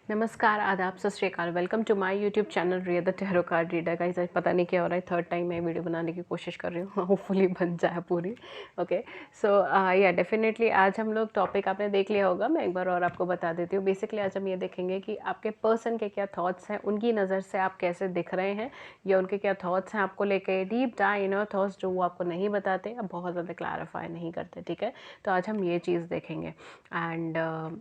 नमस्कार, आदाब, सत श्री अकाल। Welcome to my YouTube channel Riya the tarot card reader. Guys आज पता नहीं क्या हो रहा है, थर्ड टाइम मैं वीडियो बनाने की कोशिश कर रही हूँ। होपफुली बन जाए पूरी। ओके, सो या डेफिनेटली आज हम लोग टॉपिक आपने देख लिया होगा, मैं एक बार और आपको बता देती हूँ। बेसिकली आज हम ये देखेंगे कि आपके पर्सन के क्या थॉट्स हैं, उनकी नज़र से आप कैसे दिख रहे हैं, या उनके क्या थॉट्स हैं आपको लेके, डीप डाइव इनर थॉट्स जो वो आपको नहीं बताते या बहुत ज़्यादा क्लैरिफाई नहीं करते। ठीक है, तो आज हम ये चीज़ देखेंगे। एंड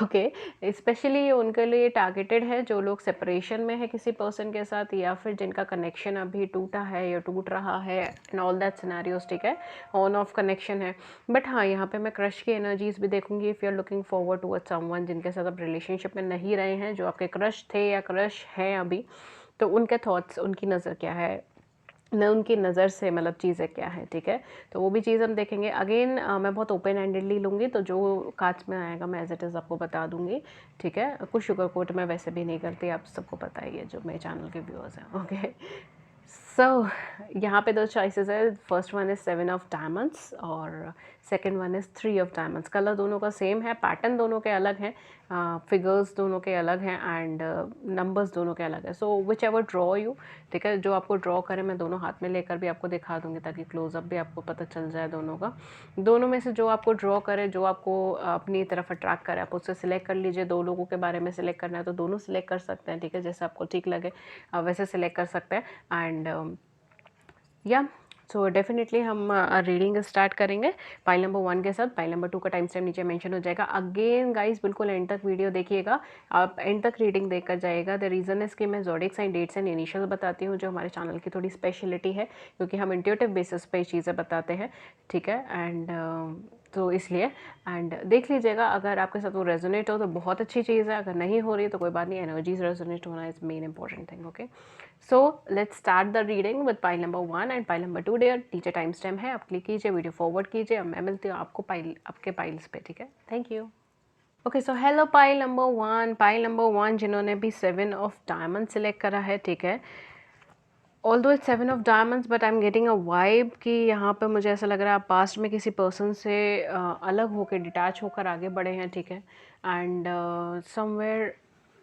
ओके, स्पेशली ये उनके लिए टारगेटेड है जो लोग सेपरेशन में है किसी पर्सन के साथ, या फिर जिनका कनेक्शन अभी टूटा है या टूट रहा है एंड ऑल दैट सिनेरियोस। ठीक है, ऑन ऑफ कनेक्शन है। बट हाँ, यहाँ पे मैं क्रश की एनर्जीज भी देखूंगी। If you are looking forward towards someone जिनके साथ आप रिलेशनशिप में नहीं रहे हैं, जो आपके क्रश थे या क्रश हैं अभी, तो उनके थॉट्स, उनकी नज़र क्या है न, उनकी नज़र से मतलब चीज़ें क्या है। ठीक है, तो वो भी चीज़ हम देखेंगे। अगेन मैं बहुत ओपन हैंडेडली लूँगी, तो जो कार्ड्स में आएगा मैं एज इट इज़ आपको बता दूँगी। ठीक है, कुछ शुगर कोट मैं वैसे भी नहीं करती, आप सबको पता ही है जो मेरे चैनल के व्यूअर्स हैं। ओके, सो यहाँ पे दो चॉइसेस है। First one is 7 of diamonds और second one is 3 of diamonds. Colour दोनों का सेम है, पैटर्न दोनों के अलग हैं, फिगर्स दोनों के अलग हैं एंड नंबर्स दोनों के अलग है। सो विच एवर ड्रॉ यू, ठीक है, जो आपको ड्रॉ करें मैं दोनों हाथ में लेकर भी आपको दिखा दूँगी ताकि क्लोजअप भी आपको पता चल जाए दोनों का। दोनों में से जो आपको ड्रॉ करे, जो आपको अपनी तरफ अट्रैक्ट करे, आप उससे सिलेक्ट कर लीजिए। दो लोगों के बारे में सिलेक्ट करना है तो दोनों सिलेक्ट कर सकते हैं। ठीक है, जैसे आपको ठीक लगे वैसे सिलेक्ट कर सकते हैं। एंड या सो डेफिनेटली हम रीडिंग स्टार्ट करेंगे पाइल नंबर 1 के साथ। पाइल नंबर 2 का टाइम स्टैम्प नीचे मेंशन हो जाएगा। अगेन गाइस बिल्कुल एंड तक वीडियो देखिएगा, आप एंड तक रीडिंग देखकर जाइएगा। द रीज़न इज़ कि मैं zodiac sign, dates and initial बताती हूँ, जो हमारे चैनल की थोड़ी स्पेशलिटी है, क्योंकि हम इंट्यूटिव बेसिस पे चीज़ें बताते हैं। ठीक है, एंड तो इसलिए एंड देख लीजिएगा, अगर आपके साथ वो रेजोनेट हो तो बहुत अच्छी चीज़ है, अगर नहीं हो रही है तो कोई बात नहीं। एनर्जीज रेजोनेट होना is main important thing. Okay, so let's start the reading with pile number 1 and pile number 2। There नीचे टाइम स्टैम्प है, आप क्लिक कीजिए, वीडियो फॉरवर्ड कीजिए, मैं मिलती हूँ आपको पाइल, आपके पाइल्स पे। ठीक है, thank you. Okay, so hello pile number 1। Pile number 1 जिन्होंने भी 7 ऑफ डायमंड सिलेक्ट करा है। ठीक है, although it's 7 of diamonds but I am getting a vibe कि यहाँ पे मुझे ऐसा लग रहा है आप पास्ट में किसी पर्सन से अलग होकर, डिटैच होकर आगे बढ़े हैं। ठीक है, एंड समवेयर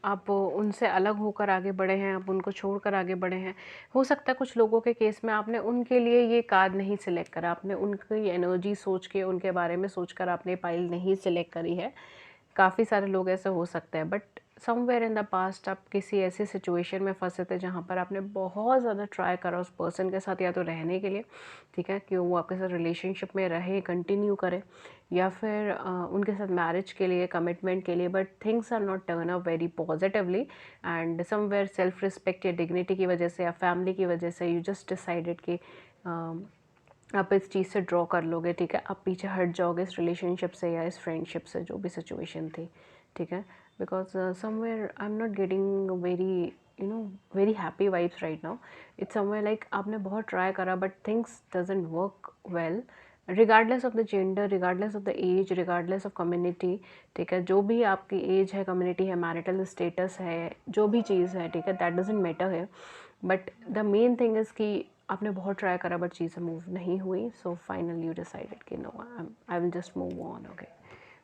आप उनसे अलग होकर आगे बढ़े हैं, आप उनको छोड़कर आगे बढ़े हैं। हो सकता है कुछ लोगों के केस में आपने उनके लिए ये कार्ड नहीं सिलेक्ट करा, आपने उनकी एनर्जी सोच के, उनके बारे में सोचकर आपने पाइल नहीं सिलेक्ट करी है। काफ़ी सारे लोग ऐसे हो सकते हैं, but somewhere in the past आप किसी ऐसी सिचुएशन में फंसे थे जहाँ पर आपने बहुत ज़्यादा ट्राई करा उस पर्सन के साथ, या तो रहने के लिए, ठीक है, कि वो आपके साथ रिलेशनशिप में रहे, कंटिन्यू करे, या फिर उनके साथ मैरिज के लिए, कमिटमेंट के लिए, but things are not turn up very positively. And somewhere self respect या डिग्निटी की वजह से या फैमिली की वजह से यू जस्ट डिसाइडेड कि आप इस चीज़ से ड्रॉ कर लोगे। ठीक है, आप पीछे हट जाओगे इस रिलेशनशिप से या इस फ्रेंडशिप से, जो भी सिचुएशन थी। ठीक है, because somewhere I am not getting very very happy vibes right now. It's somewhere like आपने बहुत ट्राई करा but things doesn't work well, regardless of the gender, regardless of the age, regardless of community. ठीक है, जो भी आपकी as है, community है, मैरिटल स्टेटस है, जो भी चीज़ है, ठीक है, दैट डजेंट मैटर है। But the main thing is कि आपने बहुत ट्राई करा बट चीज़ें मूव नहीं हुई। सो फाइनली यू डिसाइडेड कि no, I will just move on. Okay,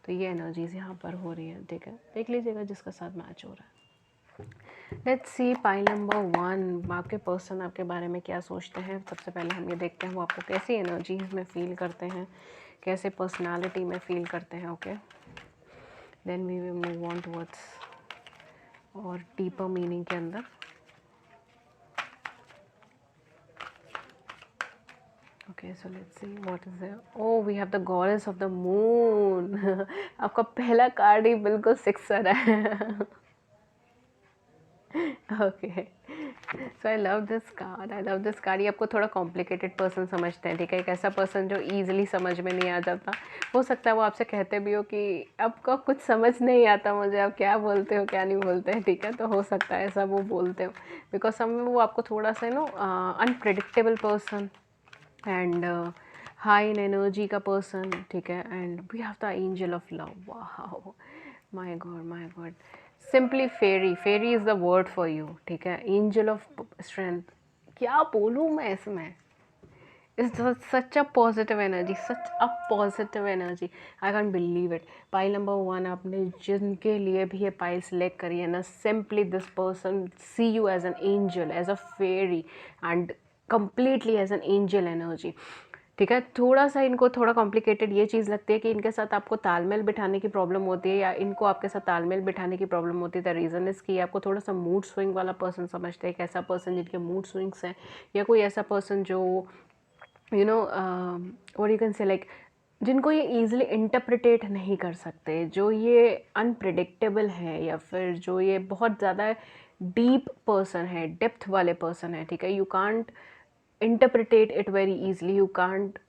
तो ये एनर्जीज यहाँ पर हो रही है। ठीक है, देख लीजिएगा जिसका साथ मैच हो रहा है। लेट्स सी पाइल नंबर 1, आपके पर्सन आपके बारे में क्या सोचते हैं। सबसे पहले हम ये देखते हैं वो आपको कैसी एनर्जीज में फील करते हैं, कैसे पर्सनालिटी में फील करते हैं। Okay, then we will move on towards और डीपर मीनिंग के अंदर। Okay, so let's see what is there. Oh, we have the goddess of the moon. आपका पहला कार्ड ही बिल्कुल सिक्सर है। Okay, so I love this card, I love this card. ये आपको थोड़ा कॉम्प्लिकेटेड पर्सन समझते हैं। ठीक है, एक ऐसा पर्सन जो ईजिली समझ में नहीं आ जाता। हो सकता है वो आपसे कहते भी हो कि आपको कुछ समझ नहीं आता मुझे, आप क्या बोलते हो क्या नहीं बोलते हैं। ठीक है, तो हो सकता है ऐसा वो बोलते हो, बिकॉज समय वो आपको थोड़ा सा unpredictable person and high in energy का पर्सन। ठीक है, and we have the angel of love. Wow, my god my god, simply fairy, fairy is the word for you. ठीक है, एंजल ऑफ स्ट्रेंथ, क्या बोलूँ मैं इसमें, It's such a positive energy, such a positive energy. I can't believe it. Pile number 1 आपने जिनके लिए भी ये pile select करी है ना, simply this person see you as an angel, as a fairy and completely as an angel energy. ठीक है, थोड़ा सा इनको थोड़ा कॉम्प्लिकेटेड ये चीज़ लगती है कि इनके साथ आपको तालमेल बिठाने की प्रॉब्लम होती है, या इनको आपके साथ तालमेल बिठाने की प्रॉब्लम होती है। द रीज़न इज़ कि आपको थोड़ा सा मूड स्विंग वाला पर्सन समझते हैं, एक ऐसा पर्सन जिनके मूड स्विंग्स हैं, या कोई ऐसा पर्सन जो what you can say like जिनको ये ईज़िली इंटरप्रिटेट नहीं कर सकते, जो ये अनप्रिडिक्टेबल है, या फिर जो ये बहुत ज़्यादा डीप पर्सन है, डेप्थ वाले पर्सन है। ठीक है, you can't interpret it very easily, you can't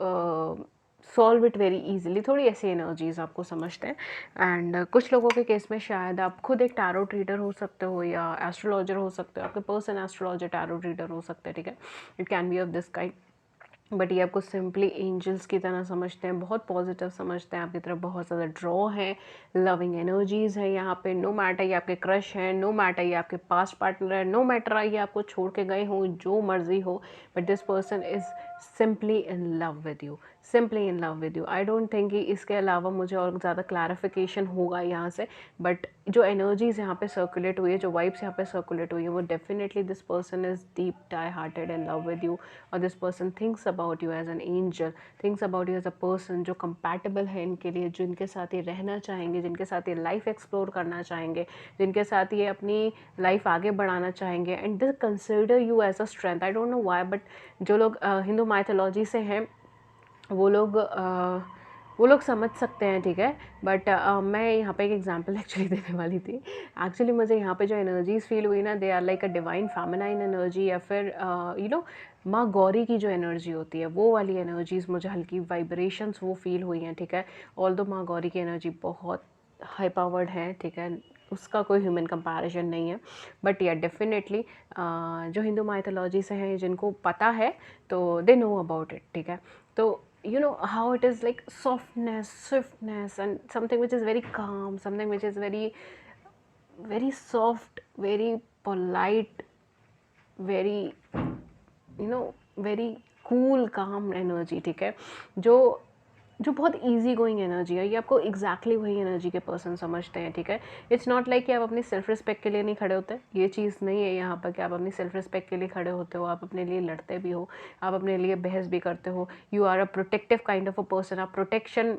solve it very easily, थोड़ी ऐसी एनर्जीज आपको समझते हैं। एंड कुछ लोगों के केस में शायद आप खुद एक टैरो रीडर हो सकते हो, या एस्ट्रोलॉजर हो सकते हो, आपके पर्सन एस्ट्रोलॉजर टैरो रीडर हो सकते हैं। ठीक है, it can B of this kind, but ये आपको सिंपली एंजल्स की तरह समझते हैं, बहुत पॉजिटिव समझते हैं, आपकी तरफ बहुत ज़्यादा ड्रॉ है, लविंग एनर्जीज़ है यहाँ पे। नो मैटर ये आपके क्रश हैं, नो मैटर ये आपके पास्ट पार्टनर है, नो मैटर ये आपको छोड़ के गए हों, जो मर्जी हो, but this person is simply in love with you, simply in love with you. I don't think कि इसके अलावा मुझे और ज़्यादा क्लैरिफिकेशन होगा यहाँ से, बट जो एनर्जीज़ यहाँ पे सर्कुलेट हुई है, जो वाइब्स यहाँ पे सर्कुलेट हुई है, वो definitely this person is deep die hearted in love with you, और this person thinks about you as an angel, thinks about you as a person जो कंपैटिबल है इनके लिए, जो इनके साथ ये रहना चाहेंगे, जिनके साथ ये लाइफ एक्सप्लोर करना चाहेंगे, जिनके साथ ये अपनी लाइफ आगे बढ़ाना चाहेंगे, and they consider you as a strength. I don't know why, but जो लोग हिंदू माइथोलॉजी से हैं वो लोग समझ सकते हैं। ठीक है, बट मैं यहाँ पे एक एग्जांपल एक्चुअली देने वाली थी। एक्चुअली मुझे यहाँ पे जो एनर्जीज़ फील हुई ना, they are like a divine feminine energy, या फिर माँ गौरी की जो एनर्जी होती है वो वाली एनर्जीज़, मुझे हल्की वाइब्रेशंस वो फील हुई हैं। ठीक है, ऑल्दो माँ गौरी की एनर्जी बहुत हाई पावर्ड है, ठीक है, उसका कोई ह्यूमन कंपैरिजन नहीं है, बट या डेफिनेटली जो हिंदू माइथोलॉजी से हैं, जिनको पता है, तो दे नो अबाउट इट। ठीक है, तो you know how it is like softness, swiftness, and something which is very calm, something which is very soft, very polite, very very cool calm energy। ठीक है, जो जो बहुत ईजी गोइंग एनर्जी है, ये आपको एग्जैक्टली वही एनर्जी के पर्सन समझते हैं। ठीक है, इट्स नॉट लाइक कि आप अपनी सेल्फ रिस्पेक्ट के लिए नहीं खड़े होते, ये चीज़ नहीं है यहाँ पर कि आप अपनी सेल्फ रिस्पेक्ट के लिए खड़े होते हो, आप अपने लिए लड़ते भी हो, आप अपने लिए बहस भी करते हो, you are a protective kind of a person. आप प्रोटेक्शन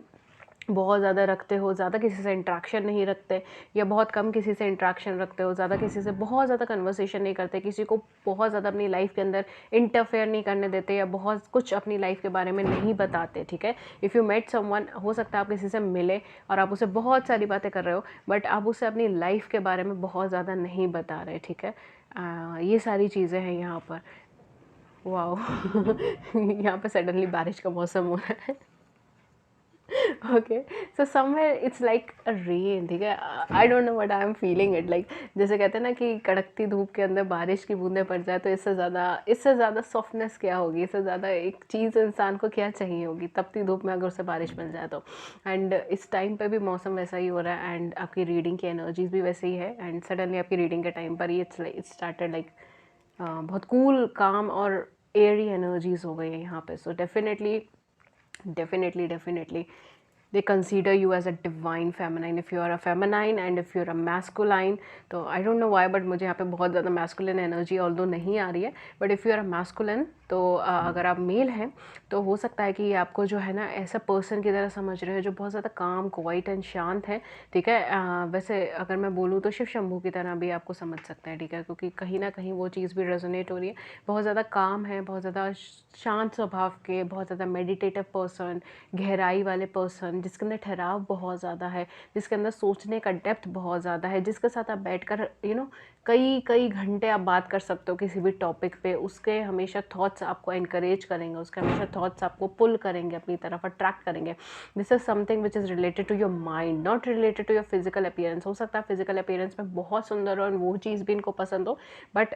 बहुत ज़्यादा रखते हो, ज़्यादा किसी से इंट्रैक्शन नहीं रखते, या बहुत कम किसी से इंट्रैक्शन रखते हो, ज़्यादा किसी से बहुत ज़्यादा कन्वर्सेशन नहीं करते, किसी को बहुत ज़्यादा अपनी लाइफ के अंदर इंटरफेयर नहीं करने देते, या बहुत कुछ अपनी लाइफ के बारे में नहीं बताते। ठीक है, इफ़ यू मेट समवन, हो सकता है आप किसी से मिले और आप उसे बहुत सारी बातें कर रहे हो, बट आप उसे अपनी लाइफ के बारे में बहुत ज़्यादा नहीं बता रहे। ठीक है, ये सारी चीज़ें हैं यहाँ पर। वाओ यहाँ पे सडनली बारिश का मौसम हो रहा है। Okay, so somewhere it's like a rain. ठीक है, I don't know what I am feeling it like, जैसे कहते हैं ना कि कड़कती धूप के अंदर बारिश की बूंदें पड़ जाए, तो इससे ज़्यादा सॉफ्टनेस क्या होगी, इससे ज़्यादा एक चीज़ इंसान को क्या चाहिए होगी तपती धूप में अगर उसे बारिश मिल जाए तो। एंड इस टाइम पे भी मौसम वैसा ही हो रहा है, एंड आपकी रीडिंग की एनर्जीज भी वैसे ही है, एंड सडनली आपकी रीडिंग के टाइम पर ही इट्स स्टार्टेड लाइक बहुत कूल काम और एयरी एनर्जीज हो गई है यहाँ पे। सो definitely they consider you as a divine feminine if you are a feminine, and if you're a masculine, तो I don't know why, but मुझे यहाँ पे बहुत ज़्यादा masculine energy although नहीं आ रही है, but if you are a masculine, तो अगर आप मेल हैं तो हो सकता है कि आपको जो है ना ऐसा पर्सन की तरह समझ रहे हो जो बहुत ज़्यादा काम, क्वाइट एंड शांत है। ठीक है, वैसे अगर मैं बोलूँ तो शिव शंभू की तरह भी आपको समझ सकते हैं। ठीक है, क्योंकि कहीं ना कहीं वो चीज़ भी रेजोनेट हो रही है, बहुत ज़्यादा काम है, बहुत ज़्यादा शांत स्वभाव के, बहुत ज़्यादा मेडिटेटिव पर्सन, गहराई वाले पर्सन, जिसके अंदर ठहराव बहुत ज़्यादा है, जिसके अंदर सोचने का डेप्थ बहुत ज़्यादा है, जिसके साथ आप बैठकर कई घंटे आप बात कर सकते हो किसी भी टॉपिक पे। उसके हमेशा थॉट्स आपको इनकरेज करेंगे, उसके हमेशा थॉट्स आपको पुल करेंगे, अपनी तरफ अट्रैक्ट करेंगे। This is something which is related to your mind, not related to your physical appearance. हो सकता है फिजिकल अपीयरेंस में बहुत सुंदर हो और वो चीज़ भी इनको पसंद हो, बट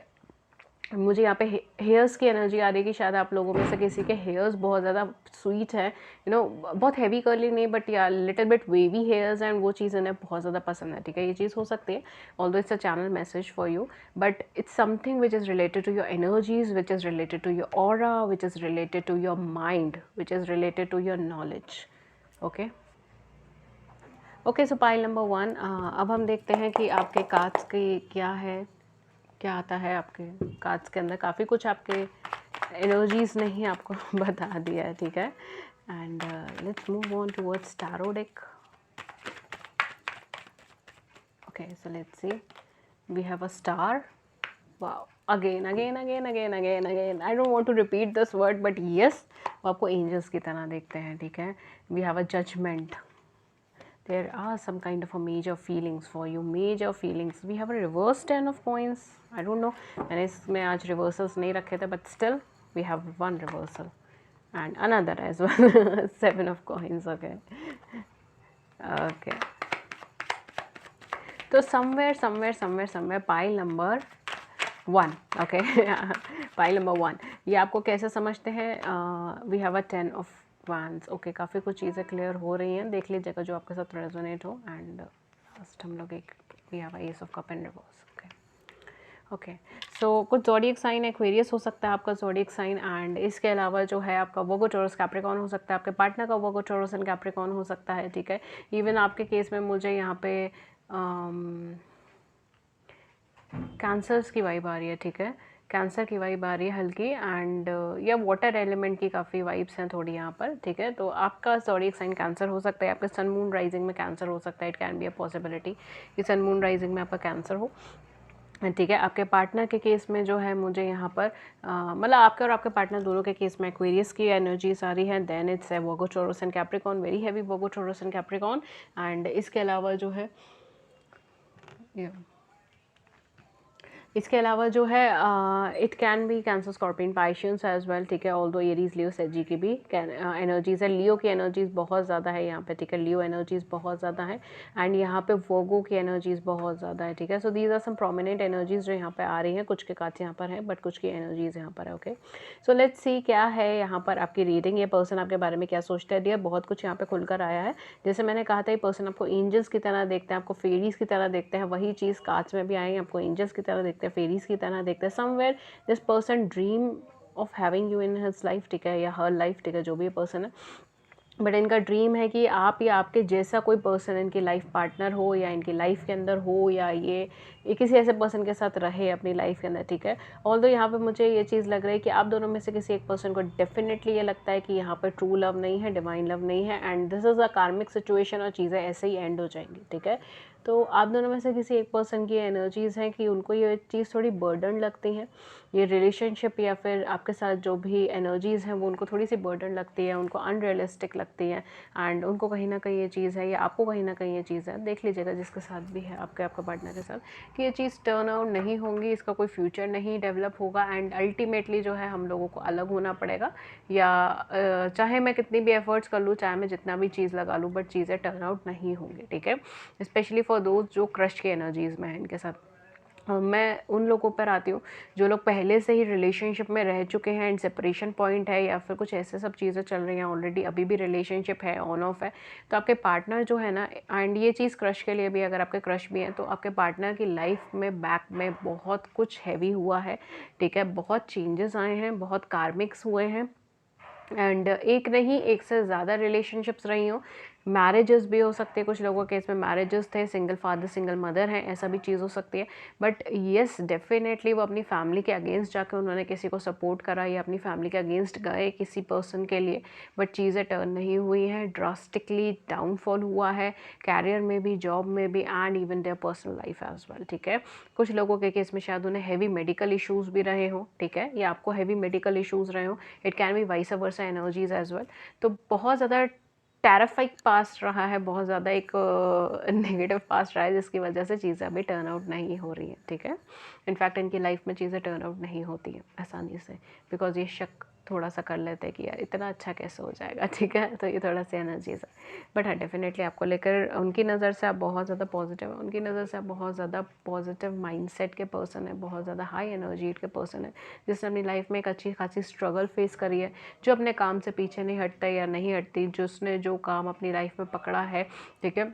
मुझे यहाँ पे हेयर्स की एनर्जी आ रही है कि शायद आप लोगों में से किसी के हेयर्स बहुत ज़्यादा स्वीट है, बहुत हैवी कर्ली नहीं, बट या little bit wavy hairs, and वो चीज़ इन्हें बहुत ज़्यादा पसंद है, ठीक है। ये चीज़ हो सकती है, although it's a channel message for you, but it's something which is related to your energies, which is related to your aura, which is related to your mind, which is related to your knowledge. Okay okay, so pile number 1, अब हम देखते हैं कि आपके cards की क्या है, क्या आता है आपके कार्ड्स के अंदर। काफ़ी कुछ आपके एनर्जीज ने ही आपको बता दिया है, ठीक है। And let's move on towards tarot deck. Okay, so let's see, we have a star. Wow, again again again again again again, I don't want to repeat this word, but yes, वो आपको angels की तरह देखते हैं, ठीक है। We have a judgement, there are some kind of a major feelings for you, major feelings. We have a reverse 10 of coins. I don't know, मैंने इसमें आज reversals नहीं रखे थे, but still we have one reversal and another as well. 7 of coins. Okay, okay. तो somewhere pile number 1, okay. pile number 1, ये आपको कैसे समझते हैं? We have a 10 of wands. Okay, काफ़ी कुछ चीज़ें क्लियर हो रही हैं, देख लीजिएगा जो आपके साथ रेजोनेट हो। एंड लास्ट हम लोग एक we have ace of cup and reverse. Okay okay, so कुछ ज़ोडिएक साइन एक्वेरियस हो सकता है आपका ज़ोडिएक साइन, एंड इसके अलावा जो है आपका वर्गो टॉरस कैप्रिकॉर्न हो सकता है, आपके पार्टनर का वर्गो टॉरस एंड कैप्रिकॉर्न हो सकता है, ठीक है। इवन आपके केस में मुझे यहाँ पे कैंसर्स की वाइब आ रही है, ठीक है। कैंसर की वाइब आ रही है हल्की, एंड या वाटर एलिमेंट की काफ़ी वाइब्स हैं थोड़ी यहाँ पर, ठीक है। तो आपका ज़ोडिएक साइन कैंसर हो सकता है, आपके सन मून राइजिंग में कैंसर हो सकता है। It can be a possibility कि सन मून राइजिंग में आपका कैंसर हो, ठीक है। आपके पार्टनर के केस में जो है मुझे यहाँ पर मतलब आपके और आपके पार्टनर दोनों के केस में एक्वेरियस की एनर्जीज आ रही है। देन इट्स है Virgo Taurus and Capricorn, very heavy Virgo Taurus and Capricorn. And इसके अलावा जो है इसके अलावा जो है it can be Cancer Scorpion Pisceans as well, ठीक है। ऑल्दो एरीज लियो सेजी की भी एनर्जीज है, लियो की एनर्जीज बहुत ज़्यादा है यहाँ पे, ठीक है। लियो एनर्जीज बहुत ज़्यादा है, एंड यहाँ पे वर्गो की एनर्जीज बहुत ज़्यादा है, ठीक है। So these are some prominent energies जो यहाँ पे आ रही हैं, कुछ के कार्ड्स यहाँ पर हैं, बट कुछ की एनर्जीज यहाँ पर है। ओके, सो लेट्स सी क्या है यहाँ पर आपकी रीडिंग, ये पर्सन आपके बारे में क्या सोचता है। डियर, बहुत कुछ यहाँ पे खुलकर आया है। जैसे मैंने कहा था, ये पर्सन आपको एंजल्स की तरह देखते हैं, आपको फेरीज की तरह देखते हैं, वही चीज़ कार्ड्स में भी आएंगे, आपको एंजल्स की तरह देखते हैं, फेरीज की तरह देखते हैं। Somewhere this person dream of having you in his life, ठीक है, या हर लाइफ, ठीक है, जो भी ये पर्सन है। बट इनका ड्रीम है कि आप या आपके जैसा कोई पर्सन इनकी लाइफ पार्टनर हो, या इनकी लाइफ के अंदर हो, या ये किसी ऐसे पर्सन के साथ रहे अपनी लाइफ के अंदर, ठीक है। ऑल्दो यहाँ पे मुझे ये चीज़ लग रही है कि आप दोनों में से किसी एक पर्सन को डेफिनेटली ये लगता है कि यहाँ पर ट्रू लव नहीं है, डिवाइन लव नहीं है, एंड दिस इज़ अ कार्मिक सिचुएशन, और चीज़ें ऐसे ही एंड हो जाएंगी, ठीक है। तो आप दोनों में से किसी एक पर्सन की एनर्जीज़ हैं कि उनको ये चीज़ थोड़ी बर्डन लगती है, ये रिलेशनशिप या फिर आपके साथ जो भी एनर्जीज़ हैं वो उनको थोड़ी सी बर्डन लगती है, उनको अनरियलिस्टिक लगती है, एंड उनको कहीं ना कहीं ये चीज़ है, या आपको कहीं ना कहीं ये चीज़ है, देख लीजिएगा जिसके साथ भी है आपके आपका पार्टनर के साथ, कि ये चीज़ टर्न आउट नहीं होंगी, इसका कोई फ्यूचर नहीं डेवलप होगा, एंड अल्टीमेटली जो है हम लोगों को अलग होना पड़ेगा, या चाहे मैं कितनी भी एफर्ट्स कर लूँ, चाहे मैं जितना भी चीज़ लगा लूँ, बट चीज़ें टर्न आउट नहीं होंगी, ठीक है। स्पेशली फॉर दोज जो क्रश की एनर्जीज़ में है इनके साथ। मैं उन लोगों पर आती हूँ जो लोग पहले से ही रिलेशनशिप में रह चुके हैं, एंड सेपरेशन पॉइंट है, या फिर कुछ ऐसे सब चीज़ें चल रही हैं ऑलरेडी, अभी भी रिलेशनशिप है, ऑन ऑफ है। तो आपके पार्टनर जो है ना, एंड ये चीज़ क्रश के लिए भी, अगर आपके क्रश भी हैं तो आपके पार्टनर की लाइफ में बैक में बहुत कुछ हैवी हुआ है, ठीक है। बहुत चेंजेस आए हैं, बहुत कार्मिक्स हुए हैं, एंड एक नहीं, एक से ज़्यादा रिलेशनशिप्स रही हों, मैरिजेस भी हो सकते हैं, कुछ लोगों के केस में मैरिजेस थे, सिंगल फादर सिंगल मदर हैं, ऐसा भी चीज़ हो सकती है। बट येस, डेफिनेटली वो अपनी फैमिली के अगेंस्ट जाकर उन्होंने किसी को सपोर्ट करा, या अपनी फैमिली के अगेंस्ट गए किसी पर्सन के लिए, बट चीज़ें टर्न नहीं हुई हैं, ड्रास्टिकली डाउनफॉल हुआ है, कैरियर में भी, जॉब में भी, and even their personal life as well, ठीक है। कुछ लोगों के केस में शायद उन्हें हैवी मेडिकल इशूज़ भी रहे हों, ठीक है, या आपको हैवी मेडिकल इशूज़ रहे हों, it can be vice versa energies as well. तो बहुत ज़्यादा टेरिफाइंग पास्ट रहा है, बहुत ज़्यादा एक नेगेटिव पास्ट रहा है, जिसकी वजह से चीज़ें अभी टर्न आउट नहीं हो रही हैं, ठीक है। इनफैक्ट इनकी लाइफ में चीज़ें टर्न आउट नहीं होती हैं आसानी से, बिकॉज ये शक थोड़ा सा कर लेते हैं कि यार इतना अच्छा कैसे हो जाएगा, ठीक है। तो ये थोड़ा सी एनर्जीज है, बट हाँ डेफिनेटली आपको लेकर उनकी नज़र से आप बहुत ज़्यादा पॉजिटिव है, उनकी नज़र से आप बहुत ज़्यादा पॉजिटिव माइंडसेट के पर्सन है, बहुत ज़्यादा हाई एनर्जी के पर्सन है, जिसने अपनी लाइफ में एक अच्छी खासी स्ट्रगल फेस करी है, जो अपने काम से पीछे नहीं हटता या नहीं हटती, जिसने जो काम अपनी लाइफ में पकड़ा है, ठीक है,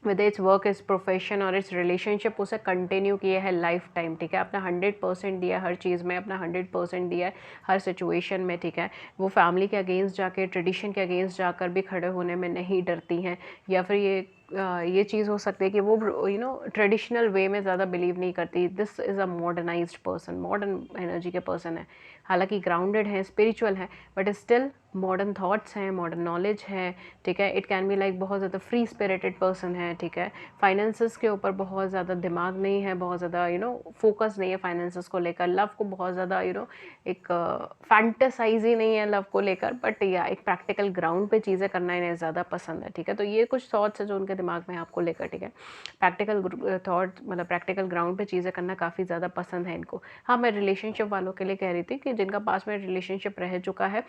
whether it's work, it's profession और इट्स रिलेशनशिप, उसे कंटिन्यू किया है लाइफ टाइम, ठीक है। अपना 100% दिया है हर चीज़ में, अपना 100% दिया है हर सिचुएशन में, ठीक है। वो फैमिली के अगेंस्ट जाके, ट्रेडिशन के अगेंस्ट जाकर भी खड़े होने में नहीं डरती हैं, या फिर ये चीज़ हो सकती है कि वो ट्रेडिशनल वे में ज़्यादा बिलीव नहीं करती। This is a modernised person, modern energy के पर्सन है, हालांकि ग्राउंडेड है, स्पिरिचुअल है, बट स्टिल मॉडर्न थॉट्स हैं, मॉडर्न नॉलेज है, ठीक है। इट कैन बी लाइक बहुत ज़्यादा फ्री स्पिरिटेड पर्सन है, ठीक है। फाइनेंसेस के ऊपर बहुत ज़्यादा दिमाग नहीं है, बहुत ज़्यादा फोकस नहीं है फाइनेंसेस को लेकर। लव को बहुत ज़्यादा एक फैंटेसाइज ही नहीं है लव को लेकर, बट या एक प्रैक्टिकल ग्राउंड पे चीज़ें करना इन्हें ज़्यादा पसंद है, ठीक है। तो ये कुछ थॉट्स है जो उनके दिमाग में आपको लेकर, ठीक है। प्रैक्टिकल थॉट मतलब प्रैक्टिकल ग्राउंड पे चीज़ें करना काफ़ी ज़्यादा पसंद है इनको। हाँ, मैं रिलेशनशिप वालों के लिए कह रही थी कि जिनका पास में रिलेशनशिप रह चुका है,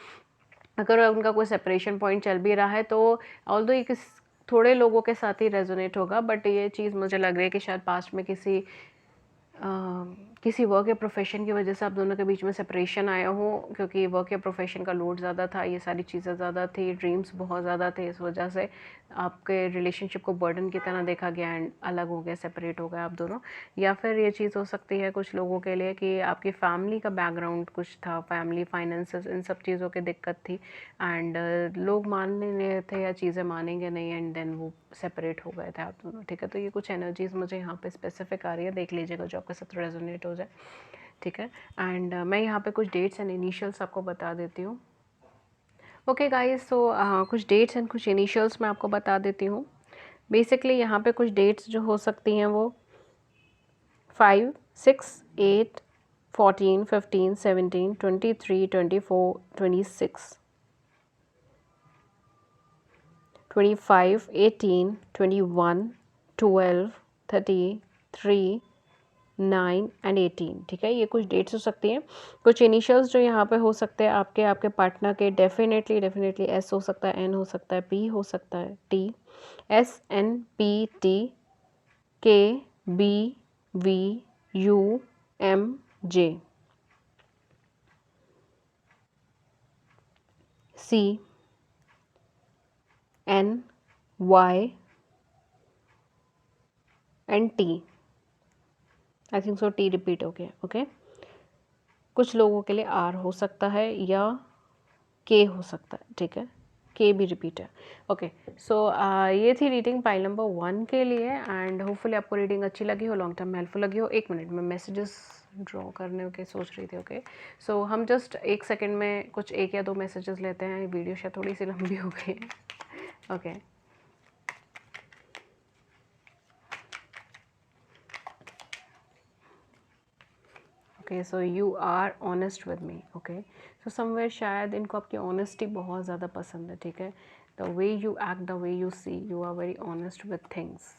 अगर उनका कोई सेपरेशन पॉइंट चल भी रहा है, तो ऑल्दो ये थोड़े लोगों के साथ ही रेजोनेट होगा, बट ये चीज़ मुझे लग रही है कि शायद पास्ट में किसी वर्क या प्रोफेशन की वजह से आप दोनों के बीच में सेपरेशन आया हो, क्योंकि वर्क या प्रोफेशन का लोड ज़्यादा था, ये सारी चीज़ें ज़्यादा थी, ड्रीम्स बहुत ज़्यादा थे, इस वजह से आपके रिलेशनशिप को बर्डन की तरह देखा गया एंड अलग हो गया, सेपरेट हो गए आप दोनों। या फिर ये चीज़ हो सकती है कुछ लोगों के लिए कि आपकी फैमिली का बैकग्राउंड कुछ था, फैमिली फाइनेंसेस इन सब चीज़ों की दिक्कत थी, एंड लोग मानने नहीं थे या चीज़ें मानेंगे नहीं, एंड देन वो सेपरेट हो गए थे आप दोनों, ठीक है। तो ये कुछ एनर्जीज़ मुझे यहाँ पे स्पेसिफिक आ रही है, देख लीजिएगा जो आपके साथ रेजोनेट हो जाए, ठीक है। एंड मैं यहाँ पे कुछ डेट्स एंड इनिशियल्स आपको बता देती हूँ। ओके गाइस, सो कुछ डेट्स एंड कुछ इनिशियल्स मैं आपको बता देती हूँ। बेसिकली यहाँ पे कुछ डेट्स जो हो सकती हैं वो 5, 6, 8, 14, 15, 17, 23, 24, 26, 25, 18, 21, 12, 33, 9 एंड 18, ठीक है। ये कुछ डेट्स हो सकती हैं। कुछ इनिशियल्स जो यहाँ पे हो सकते हैं आपके पार्टनर के, डेफिनेटली एस हो सकता है, एन हो सकता है, पी हो सकता है, T, S N P T, K B V U M J, C N Y and T. I think so T repeat हो गया, ओके। कुछ लोगों के लिए आर हो सकता है या के हो सकता है, ठीक है, के भी रिपीट है, ओके। सो ये थी रीडिंग पाइल नंबर 1 के लिए, एंड होपफुली आपको रीडिंग अच्छी लगी हो, लॉन्ग टर्म में हेल्पफुल लगी हो। 1 मिनट में मैसेजेस ड्रॉ करने के सोच रही थी, ओके। सो हम जस्ट 1 सेकेंड में कुछ 1 या 2 मैसेजेस लेते हैं, वीडियो शायद थोड़ी सी लंबी हो गई है, okay. Okay, so you are honest with me, okay. So somewhere शायद इनको आपकी ऑनेस्टी बहुत ज़्यादा पसंद है, ठीक है। The way you act, the way you see, you are very honest with things.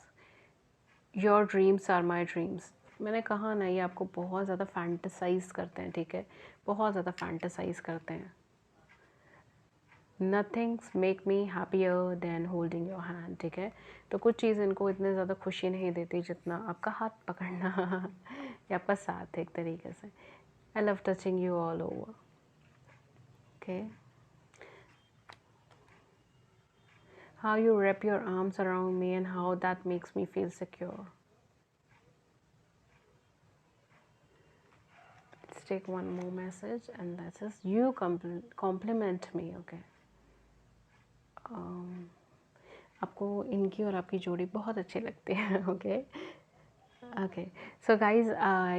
Your dreams are my dreams. मैंने कहा ना, ये आपको बहुत ज़्यादा फैंटेसाइज करते हैं, ठीक है, बहुत ज़्यादा फैंटेसाइज करते हैं। Nothings make me happier than holding your hand, ठीक है। तो कुछ चीज़ इनको इतने ज़्यादा खुशी नहीं देती जितना आपका हाथ पकड़ना या आपका साथ, एक तरीके से। I love touching you all over, okay. How you wrap your arms around me and how that makes me feel secure. Let's take one more message, and that is you compliment me, okay. आपको इनकी और आपकी जोड़ी बहुत अच्छी लगती है, okay. Okay, so guys,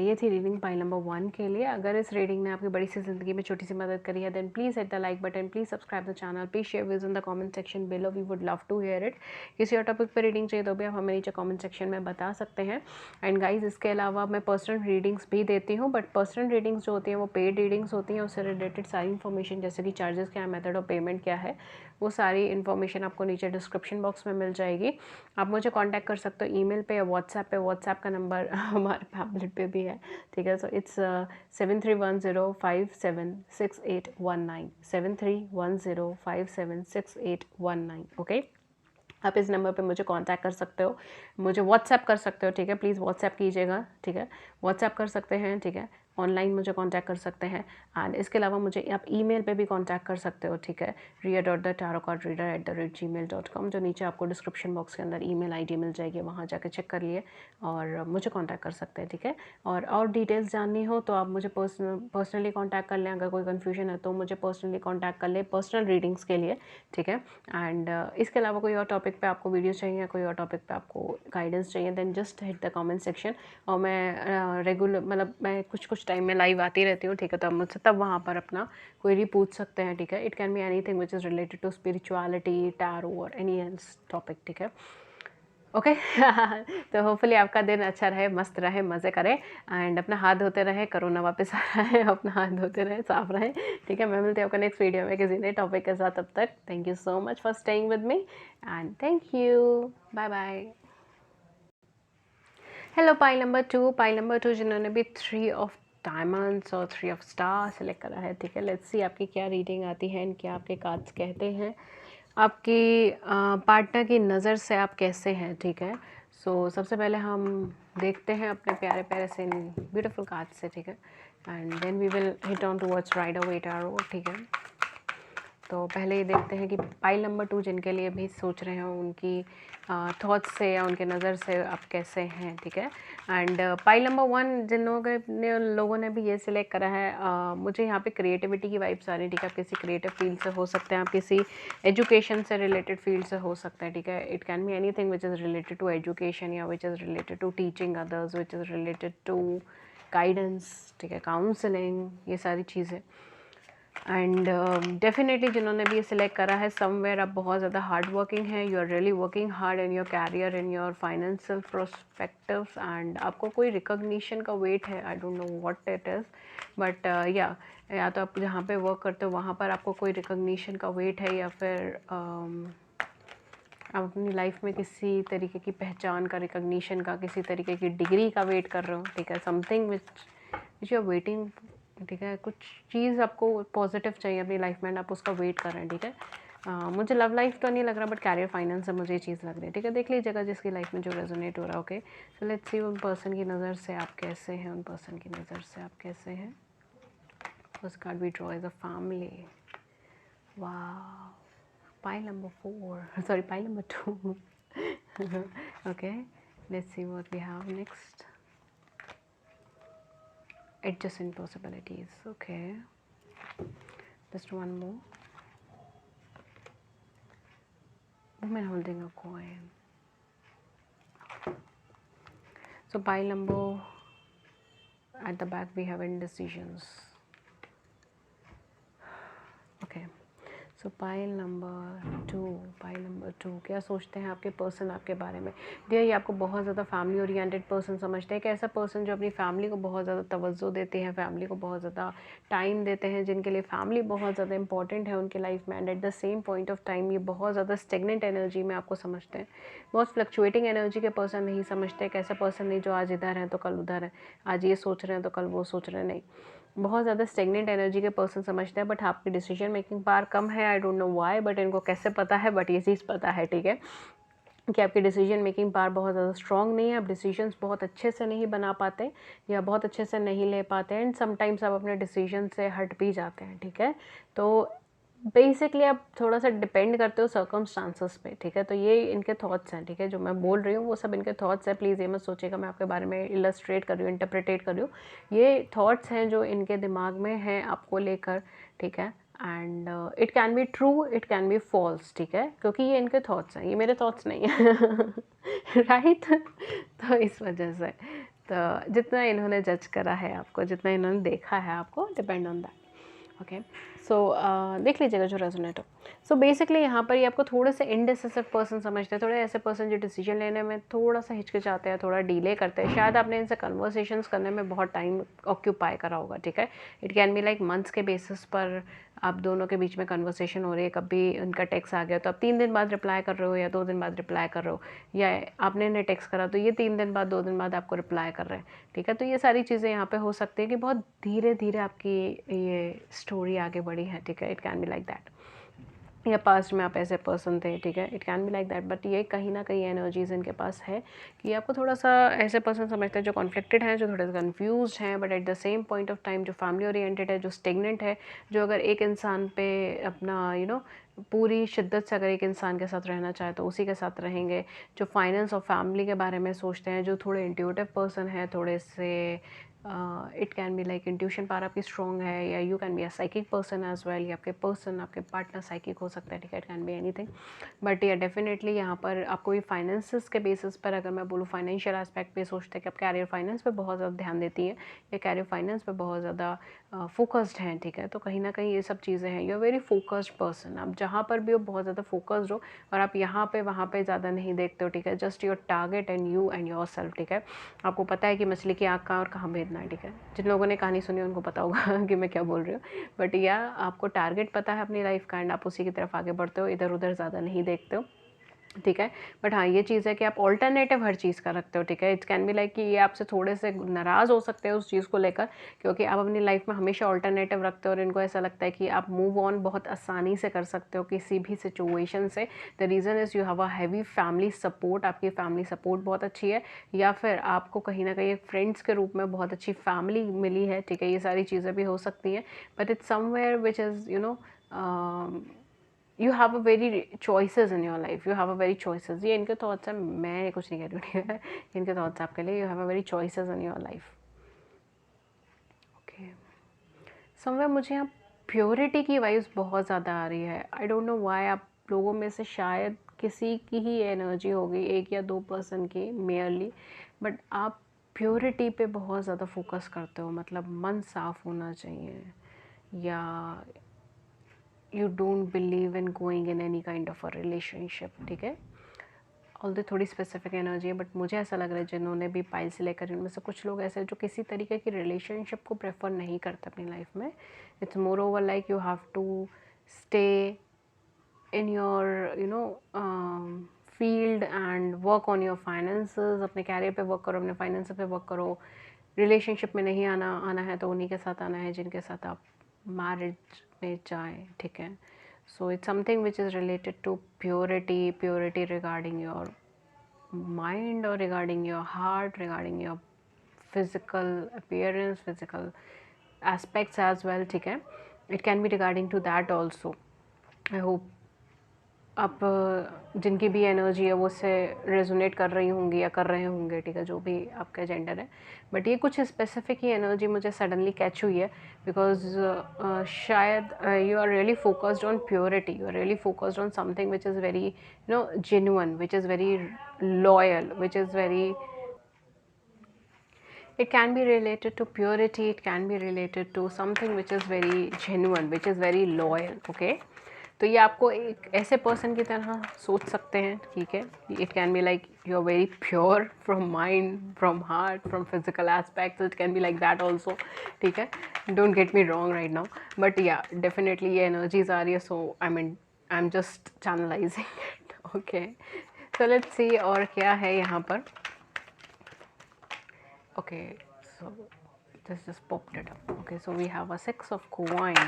ये थी रीडिंग पाइल नंबर 1 के लिए। अगर इस रीडिंग ने आपकी बड़ी सी ज़िंदगी में छोटी सी मदद करी है, then please hit the like button, please subscribe the channel, please share views in the comment section below, we would love to hear it. किसी और टॉपिक पर रीडिंग चाहिए तो भी आप हमें नीचे कमेंट सेक्शन में बता सकते हैं। एंड गाइज़, इसके अलावा मैं पर्सनल रीडिंग्स भी देती हूँ, बट पर्सनल रीडिंग्स जो होती हैं वो पेड रीडिंग्स होती हैं। उससे रिलेटेड सारी इन्फॉर्मेशन, जैसे कि चार्जेस क्या है, मेथड ऑफ पेमेंट क्या है, वो सारी इन्फॉर्मेशन आपको नीचे डिस्क्रिप्शन बॉक्स में मिल जाएगी। आप मुझे कांटेक्ट कर सकते हो ईमेल पे या व्हाट्सएप पे। व्हाट्सएप का नंबर हमारे पैम्पलेट पे भी है, ठीक है। So it's 7310576819, 7310576819, okay. आप इस नंबर पे मुझे कांटेक्ट कर सकते हो, मुझे व्हाट्सएप कर सकते हो, ठीक है। प्लीज़ व्हाट्सएप कीजिएगा, ठीक है। व्हाट्सएप कर सकते हैं, ठीक है। ऑनलाइन मुझे कांटेक्ट कर सकते हैं। एंड इसके अलावा मुझे आप ईमेल पे भी कांटेक्ट कर सकते हो, ठीक है। ria.thetarotcardreader@gmail.com, जो नीचे आपको डिस्क्रिप्शन बॉक्स के अंदर ईमेल आईडी मिल जाएगी, वहाँ जाकर चेक कर लिए और मुझे कांटेक्ट कर सकते हैं, ठीक है। और डिटेल्स जाननी हो तो आप मुझे पर्सनली कांटेक्ट कर लें। अगर कोई कन्फ्यूजन है तो मुझे पर्सनली कांटेक्ट कर लें पर्सनल रीडिंग्स के लिए, ठीक है। एंड इसके अलावा कोई और टॉपिक पे आपको वीडियो चाहिए, कोई और टॉपिक पे आपको गाइडेंस चाहिए, then just hit the comment section. और मैं रेगुलर मतलब मैं कुछ टाइम में लाइव आती रहती हूँ, ठीक है। तो आप मुझसे तब वहाँ पर अपना क्वेरी पूछ सकते हैं, ठीक है। It can be anything which is related to spirituality, tarot और एनी एल्स टॉपिक, ठीक है, ओके। तो होपफुली आपका दिन अच्छा रहे, मस्त रहे, मज़े करें एंड अपना हाथ धोते रहे। कोरोना वापस आ रहा है, अपना हाथ धोते रहे, साफ रहें, ठीक है। मैं मिलती हूँ आपका नेक्स्ट वीडियो में किसी नए टॉपिक के साथ। तब तक thank you so much for staying with me and thank you, bye bye. Hello pile number 2 जिन्होंने भी 3 ऑफ डायमंड्स और 3 ऑफ स्टार सेलेक्ट करा है, ठीक है। लेट्स सी आपकी क्या रीडिंग आती है एंड क्या आपके कार्ड्स कहते हैं। आपकी पार्टनर की नज़र से आप कैसे हैं, ठीक है। सो सबसे पहले हम देखते हैं अपने प्यारे प्यारे से ब्यूटीफुल कार्ड से, ठीक है। And then we will hit on towards Rider Waite tarot, ठीक है। तो पहले ये देखते हैं कि पाइल नंबर 2 जिनके लिए भी सोच रहे हो उनकी थॉट्स से या उनके नज़र से आप कैसे हैं, ठीक है। एंड पाइल नंबर 1 जिन लोगों ने भी ये सिलेक्ट करा है, मुझे यहाँ पे क्रिएटिविटी की वाइब्स आ रही है, ठीक है। आप किसी क्रिएटिव फील्ड से हो सकते हैं, आप किसी एजुकेशन से रिलेटेड फील्ड से हो सकते हैं, ठीक है। It can be anything which is related to education या which is related to teaching others, which is related to guidance, ठीक है, काउंसलिंग, ये सारी चीज़ें। एंड डेफिनेटली जिन्होंने भी ये सिलेक्ट करा है, समवेयर आप बहुत ज़्यादा हार्ड वर्किंग है, you are really working hard in your career, in your financial prospectives and आपको कोई रिकॉग्निशन का वेट है। I don't know what it is but या तो आप जहाँ पे वर्क करते हो वहाँ पर आपको कोई रिकॉग्निशन का वेट है, या फिर आप अपनी लाइफ में किसी तरीके की पहचान का, रिकॉग्निशन का, किसी तरीके की डिग्री का वेट कर रहे हो, ठीक है। Something which you are waiting, ठीक है। कुछ चीज़ आपको पॉजिटिव चाहिए अपनी लाइफ में एंड आप उसका वेट कर रहे हैं, ठीक है। मुझे लव लाइफ तो नहीं लग रहा बट कैरियर फाइनेंस से मुझे ये चीज़ लग रही है, ठीक है। देख लीजिएगा जिसकी लाइफ में जो रेजोनेट हो रहा है, ओके। सो लेट्स सी उन पर्सन की नज़र से आप कैसे हैं, उन पर्सन की नज़र से आप कैसे हैं। First card we draw is a family, वाह। pile number 4 sorry pile number 2 okay, let's see what we have next. Adjacent possibilities, okay, just one more. Woman holding a coin. So pile number, at the back we have indecisions, okay. So pile number two क्या सोचते हैं आपके person आपके बारे में। Dear, ये आपको बहुत ज़्यादा फैमिली ओरिएंटेड पर्सन समझते हैं, कि ऐसा पर्सन जो अपनी फैमिली को बहुत ज़्यादा तवज्जो देते हैं, फैमिली को बहुत ज़्यादा टाइम देते हैं, जिनके लिए फैमिली बहुत ज़्यादा इंपॉर्टेंट है उनके लाइफ में। And at the same point of time ये बहुत ज़्यादा स्टेगनेंट एनर्जी में आपको समझते हैं, बहुत फ्लक्चुएटिंग एनर्जी के पर्सन नहीं समझते। एक ऐसा पर्सन नहीं जो आज इधर है तो कल उधर है, आज ये सोच रहे हैं तो कल वो सोच रहे हैं, नहीं। बहुत ज़्यादा स्टेगनेंट एनर्जी के पर्सन समझते हैं, बट आपकी डिसीजन मेकिंग पावर कम है। I don't know why, but इनको कैसे पता है, बट ये चीज़ पता है, ठीक है, कि आपकी डिसीजन मेकिंग पावर बहुत ज़्यादा स्ट्रॉन्ग नहीं है। आप डिसीजंस बहुत अच्छे से नहीं बना पाते या बहुत अच्छे से नहीं ले पाते हैं, एंड समटाइम्स आप अपने डिसीजन से हट भी जाते हैं, ठीक है। तो बेसिकली आप थोड़ा सा डिपेंड करते हो सर्कमस्टांसेस पे, ठीक है। तो ये इनके थॉट्स हैं, ठीक है, जो मैं बोल रही हूँ वो सब इनके थॉट्स हैं। प्लीज़ ये मत सोचिएगा मैं आपके बारे में इलस्ट्रेट कर रही हूँ, इंटरप्रेटेट कर रही हूँ। ये थॉट्स हैं जो इनके दिमाग में हैं आपको लेकर, ठीक है। And it can be true, it can be false, ठीक है, क्योंकि ये इनके थॉट्स हैं, ये मेरे थॉट्स नहीं हैं राइट। तो इस वजह से तो जितना इन्होंने जज करा है आपको, जितना इन्होंने देखा है आपको, डिपेंड ऑन दैट, ओके। सो देख लीजिएगा जो रेजोनेट हो। सो बेसिकली यहाँ पर ये आपको थोड़े से इनडिसिसिव पर्सन समझते हैं, थोड़े ऐसे पर्सन जो डिसीजन लेने में थोड़ा सा हिचकिचाते हैं, थोड़ा डिले करते हैं। शायद आपने इनसे कन्वर्सेशंस करने में बहुत टाइम ऑक्यूपाई करा होगा, ठीक है। It can be like months के बेसिस पर आप दोनों के बीच में कन्वर्सेशन हो रही है, कभी उनका टेक्स्ट आ गया तो आप 3 दिन बाद रिप्लाई कर रहे हो या 2 दिन बाद रिप्लाई कर रहे हो, या आपने इन्हें टेक्स्ट करा तो ये 3 दिन बाद 2 दिन बाद आपको रिप्लाई कर रहे हैं, ठीक है। तो ये सारी चीज़ें यहाँ पे हो सकती है कि बहुत धीरे धीरे आपकी ये स्टोरी आगे बढ़ी है, ठीक है। It can be like that, या पास्ट में आप ऐसे पर्सन थे, ठीक है। It can be like that, but ये कहीं ना कहीं एनर्जीज इनके पास है कि आपको थोड़ा सा ऐसे पर्सन समझते हैं जो कॉन्फ्लिक्टेड हैं, जो थोड़े से कन्फ्यूज हैं, but at the same point of time जो फैमिली ओरिएंटेड है, जो स्टेगनेंट है, जो अगर एक इंसान पे अपना पूरी शिद्दत से अगर एक इंसान के साथ रहना चाहे तो उसी के साथ रहेंगे, जो फाइनेंस और फैमिली के बारे में सोचते हैं, जो थोड़े इंट्यूटिव पर्सन है, थोड़े से it can be like intuition power आपकी स्ट्रॉन्ग है, या you can be a psychic person as well, या आपके पर्सन आपके पार्टनर साइकिक हो सकता है, ठीक है। It can be anything, but yeah definitely यहाँ पर आपको ये फाइनेंसिस के बेसिस पर अगर मैं बोलूँ फाइनेंशियल एस्पेक्ट पे सोचते हैं कि आप कैरियर फाइनेंस पे बहुत ज़्यादा ध्यान देती हैं या कैरियर फाइनेंस पे बहुत ज़्यादा फोकस्ड हैं, ठीक है। तो कहीं ना कहीं ये सब चीज़ें हैं, you are very focused person, आप जहाँ पर भी हो बहुत ज़्यादा फोकस्ड हो, और आप यहाँ पे वहाँ पे ज़्यादा नहीं देखते हो, ठीक है। Just your target and you and your self, ठीक है। आपको पता है कि मछली की आँख कहाँ और कहाँ भेजना है, ठीक है। जिन लोगों ने कहानी सुनी उनको पता होगा कि मैं क्या बोल रही हूँ, बट या आपको टारगेट पता है अपनी लाइफ का एंड आप उसी की तरफ आगे बढ़ते हो, इधर उधर ज़्यादा नहीं देखते हो, ठीक है। बट हाँ ये चीज़ है कि आप ऑल्टरनेटिव हर चीज़ का रखते हो, ठीक है। इट कैन बी लाइक कि ये आपसे थोड़े से नाराज़ हो सकते हैं उस चीज़ को लेकर, क्योंकि आप अपनी लाइफ में हमेशा ऑल्टरनेटिव रखते हो और इनको ऐसा लगता है कि आप मूव ऑन बहुत आसानी से कर सकते हो किसी भी सिचुएशन से। The reason is you have a heavy family support, आपकी फैमिली सपोर्ट बहुत अच्छी है, या फिर आपको कहीं ना कहीं एक फ्रेंड्स के रूप में बहुत अच्छी फैमिली मिली है, ठीक है। ये सारी चीज़ें भी हो सकती हैं, but it's somewhere which is you have a very choices in your life, you have a very choices. ये इनके थॉट्स हैं, मैं कुछ नहीं कह रही हूँ, ठीक है। इनके थॉट्स आपके लिए, you have a very choices in your life, okay. Somewhere मुझे यहाँ प्योरिटी की वाइब्स बहुत ज़्यादा आ रही है, आई डोंट नो व्हाई। आप लोगों में से शायद किसी की ही एनर्जी होगी, 1 या 2 पर्सन की मेयरली, बट आप प्योरिटी पे बहुत ज़्यादा फोकस करते हो, मतलब मन साफ होना चाहिए, या you don't believe in going in any kind of a relationship, ठीक है। ऑल्दो थोड़ी स्पेसिफिक एनर्जी है, बट मुझे ऐसा लग रहा है जिन्होंने भी पाइल से लेकर, इनमें से कुछ लोग ऐसे हैं जो किसी तरीके की रिलेशनशिप को प्रेफर नहीं करते अपनी लाइफ में। It's more over like you have to stay in your field and work on your finances, अपने कैरियर पे वर्क करो, अपने फाइनेंस पे वर्क करो। रिलेशनशिप में नहीं आना है तो उन्हीं के साथ आना है जिनके साथ आप मैरिज में जाएँ, ठीक है। So it's something which is related to purity regarding your mind or regarding your heart, regarding your physical appearance, physical aspects as well, ठीक है। It can be regarding to that also. I hope आप जिनकी भी energy है वो उससे resonate कर रही होंगी या कर रहे होंगे, ठीक है, जो भी आपका जेंडर है। बट ये कुछ स्पेसिफिक ही एनर्जी मुझे सडनली कैच हुई है, बिकॉज शायद you are really focused on purity, you are really focused on something which is very genuine, which is very loyal, which is very, it can be related to purity, it can be related to something which is very genuine, which is very loyal, okay। तो ये आपको एक ऐसे person की तरह सोच सकते हैं, ठीक है। It can be like you are very pure from mind, from heart, from physical aspects, it can be like that also, ठीक है। Don't get me wrong right now, but yeah definitely ये एनर्जीज आ रही है, so I am just channelizing it, okay. So let's see और क्या है यहाँ पर, okay, so this just popped it up. Okay, so we have a 6 of coin.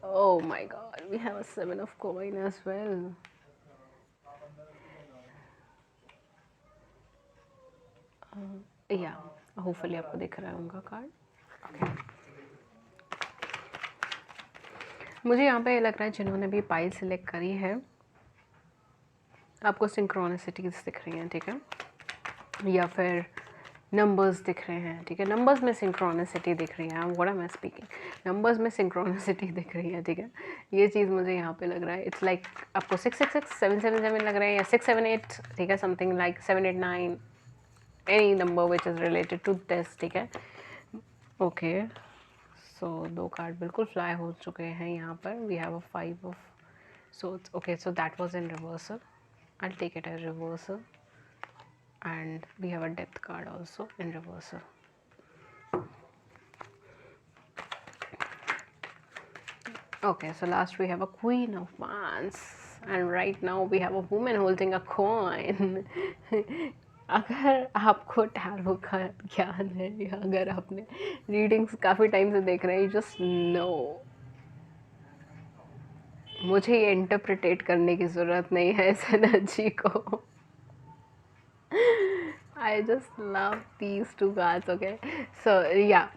Oh my god, we have a 7 of coin as well. Yeah, hopefully आपको दिख रहा है उनका कार्ड, okay। मुझे यहाँ पे लग रहा है जिन्होंने भी पाइल सिलेक्ट करी है आपको सिंक्रोनिसिटीज दिख रही हैं, ठीक है, या फिर नंबर्स दिख रहे हैं, ठीक है। नंबर्स में सिंक्रोनिसिटी दिख रही है, what am I speaking, numbers में सिंक्रोनिसिटी दिख रही है, ठीक है। ये चीज़ मुझे यहाँ पे लग रहा है, इट्स लाइक आपको 666 777 लग रहे हैं, या 678, ठीक है, something like 789, any number which is related to this, ठीक है, ओके। सो 2 कार्ड बिल्कुल फ्लाई हो चुके हैं यहाँ पर। We have a 5 of swords, okay, so that was in reversal, I'll take it as reversal, and we have a death card also in reversal. Okay, so last we have a Queen of Wands, and right now we have a woman holding a coin. अगर आपको tarot का ज्ञान है या अगर आपने readings काफ़ी time से देख रहे हैं, यू जस्ट नो, मुझे ये इंटरप्रिटेट करने की ज़रूरत नहीं है इस एनर्जी को. I just love these two cards. Okay, so yeah,